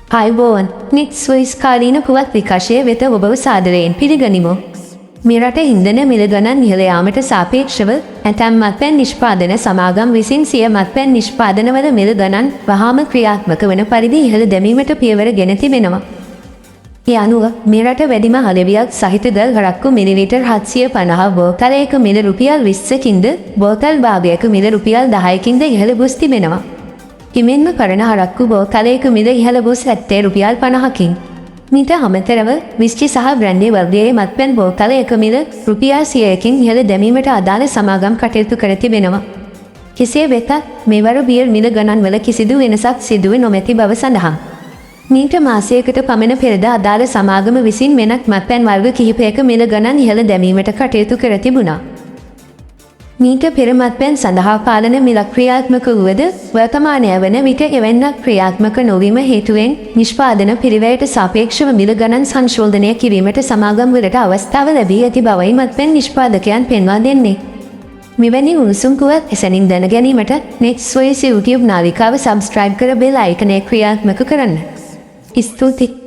ආයුබෝවන් නිත් ස්විස් කාලීන පුවත් විකාශය වෙත ඔබව සාදරයෙන් පිළිගනිමු. මේ රට ඉන්ධන මිල ගණන් ඉහළ යාමට සාපේක්ෂව ඇතැම් මත්පැන් නිෂ්පාදන සමාගම් විසින් සිය මත්පැන් නිෂ්පාදනවල මිල ගණන් වහාම ක්‍රියාත්මක වන පරිදි ඉහළ දැමීමට පියවර ගෙන තිබෙනවා. ඒ අනුව මේ රට වැඩිම අලෙවියක් සහිත දල් හරක්කු මිලිලීටර් 750 බෝතලයක මිල රුපියල් 20කින්ද බෝතල් භාගයක මිල රුපියල් 10කින්ද ඉහළ ගොස් තිබෙනවා. හිමෙන්ම කරන හරක්කු බෝතලයක මිල ඉහළ ගොස් ඇත්තේ රුපියල් 50කින්. මීට අමතරව විස්කි සහ බ්‍රැන්ඩි වර්ගයේ මත්පැන් බෝතලයක මිල රුපියල් 100කින් ඉහළ දැමීමට අදාළ සමාගම් කටයුතු කර තිබෙනවා. කෙසේ වෙතත් මෙවර බියර් මිල ගණන්වල කිසිදු වෙනසක් සිදුව නොමැති බව සඳහන්. මීට මාසයකට පමණ පෙරද අදාළ සමාගම විසින් වෙනත් මත්පැන් වර්ග කිහිපයක මිල ගණන් ඉහළ දැමීමට කටයුතු කර තිබුණා. මීට පෙර මත්පැන් සඳහා පාලන මිලක් ක්‍රියාත්මක වුවද වර්තමානය වන විට එවැන්නක් ක්‍රියාත්මක නොවීම හේතුවෙන් නිෂ්පාදන පිරිවැයට සාපේක්ෂව මිල ගණන් සංශෝධනය කිරීමට සමාගම් වලට අවස්ථාව ලැබී ඇති බවයි මත්පැන් නිෂ්පාදකයන් පෙන්වා දෙන්නේ. මෙවැනි උණුසුම් පුවත් එසැනින් දැන ගැනීමට නෙට් ස්වයිස් YouTube නාලිකාව සබ්ස්ක්‍රයිබ් කර බෙල් අයිකනය ක්‍රියාත්මක කරන්න. ස්තුතියි.